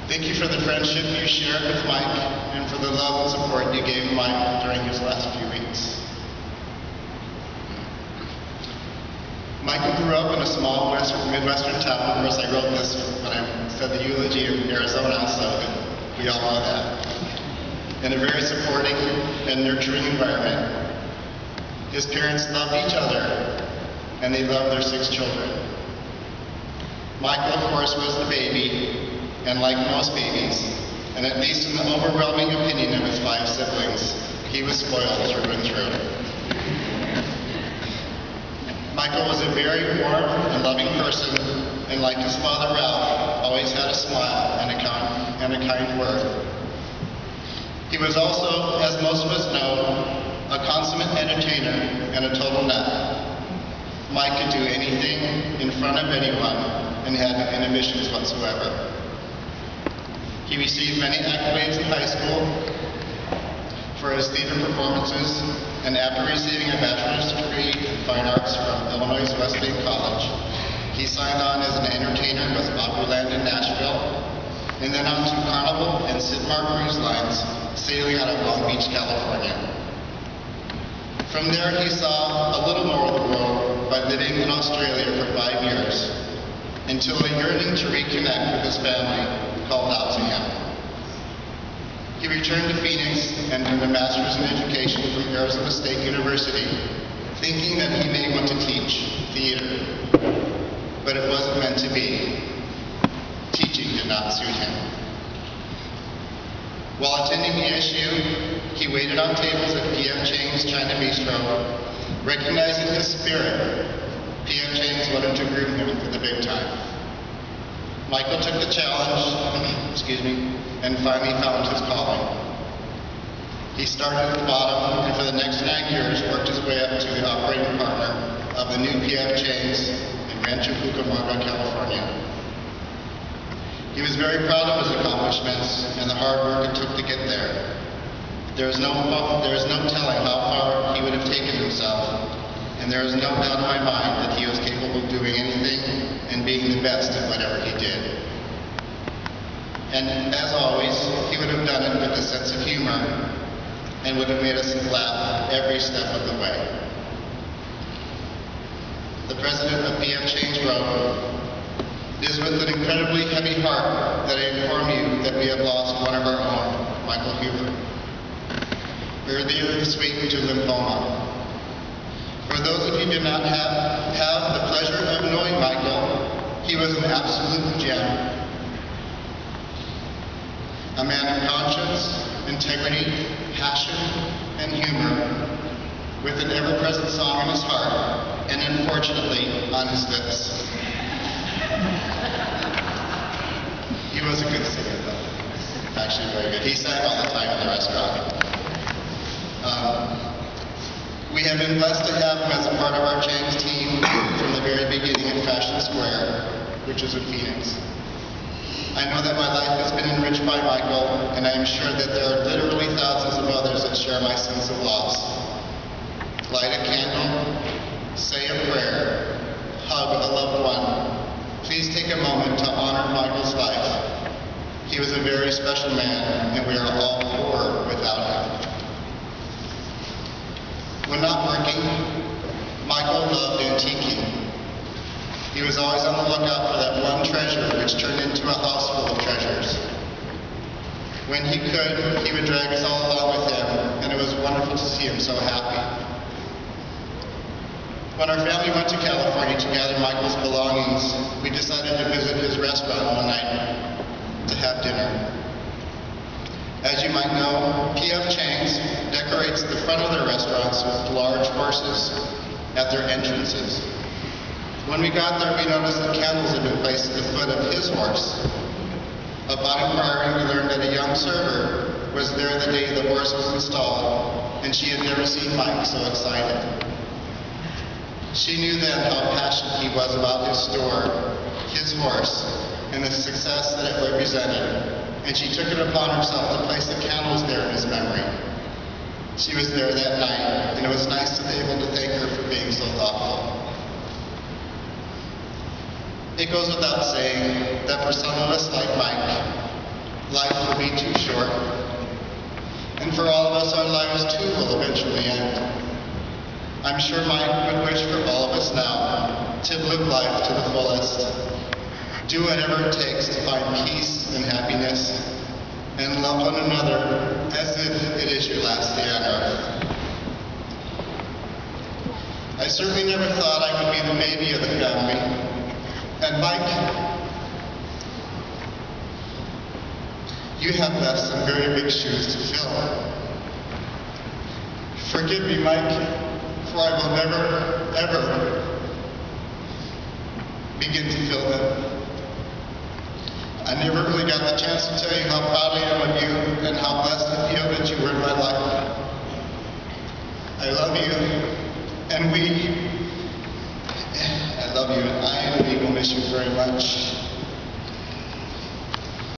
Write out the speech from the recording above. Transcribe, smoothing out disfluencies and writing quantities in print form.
Thank you for the friendship you shared with Mike and for the love and support you gave Mike during his last few weeks. Michael grew up in a small Midwestern town. Of course, I wrote this when I said the eulogy in Arizona, so we all know that. In a very supporting and nurturing environment. His parents loved each other, and they loved their 6 children. Michael, of course, was the baby, and like most babies, and at least in the overwhelming opinion of his 5 siblings, he was spoiled through and through. Michael was a very warm and loving person, and like his father Ralph, always had a smile and a kind word. He was also, as most of us know, a consummate entertainer and a total nut. Mike could do anything in front of anyone and had no inhibitions whatsoever. He received many accolades in high school for his theater performances, and after receiving a bachelor's degree in fine arts from Illinois Wesleyan College, he signed on as an entertainer with Opryland in Nashville, and then on to Carnival and Sidmar cruise lines, sailing out of Long Beach, California. From there, he saw a little more of the world by living in Australia for 5 years, until a yearning to reconnect with his family called out to him. He returned to Phoenix and earned a master's in education from Arizona State University, thinking that he may want to teach theater, but it wasn't meant to be. Teaching did not suit him. While attending ASU, he waited on tables at P.F. Chang's China Bistro. Recognizing his spirit, P.F. Chang's wanted to groom him for the big time. Michael took the challenge, and finally found his calling. He started at the bottom, and for the next 9 years worked his way up to the operating partner of the new P.F. Chang's in Rancho Cucamonga, California. He was very proud of his accomplishments and the hard work it took to get there. There is no telling how far he would have taken himself, and there is no doubt in my mind that he was capable of doing anything and being the best at whatever he did. And as always, he would have done it with a sense of humor and would have made us laugh every step of the way. The president of P.F. Change wrote, "It is with an incredibly heavy heart that I inform you that we have lost one of our own, Michael Huber, earlier this week to lymphoma. For those of you who did not have the pleasure of knowing Michael, he was an absolute gem. A man of conscience, integrity, passion, and humor, with an ever-present song in his heart, and unfortunately, on his lips. He was a good singer, though. Actually, very good. He sang all the time in the restaurant. We have been blessed to have him as a part of our James team from the very beginning at Fashion Square, which is in Phoenix. I know that my life has been enriched by Michael, and I am sure that there are literally thousands of others that share my sense of loss. Light a candle, say a prayer, hug a loved one. Please take a moment to honor Michael's life. He was a very special man, and we are all poor without him." When not working, Michael loved antiquing. He was always on the lookout for that one treasure which turned into a house full of treasures. When he could, he would drag us all along with him, and it was wonderful to see him so happy. When our family went to California to gather Michael's belongings, we decided to visit his restaurant one night to have dinner. As you might know, P.F. Chang's decorates the front of their restaurants with large horses at their entrances. When we got there, we noticed that candles had been placed at the foot of his horse. Upon inquiring, we learned that a young server was there the day the horse was installed, and she had never seen Mike so excited. She knew then how passionate he was about his store, his horse, and the success that it represented, and she took it upon herself to place the candles there in his memory. She was there that night, and it was nice to be able to thank her for being so thoughtful. It goes without saying that for some of us like Mike, life will be too short. And for all of us, our lives too will eventually end. I'm sure Mike would wish for all of us now to live life to the fullest. Do whatever it takes to find peace and happiness, and love one another as if it is your last day on earth. I certainly never thought I would be the baby of the family. And Mike, you have left some very big shoes to fill. Forgive me, Mike, for I will never, ever begin to fill them. I never really got the chance to tell you how proud I am of you and how blessed I feel that you were in my life. I love you, and I love you, and I and we will miss you very much.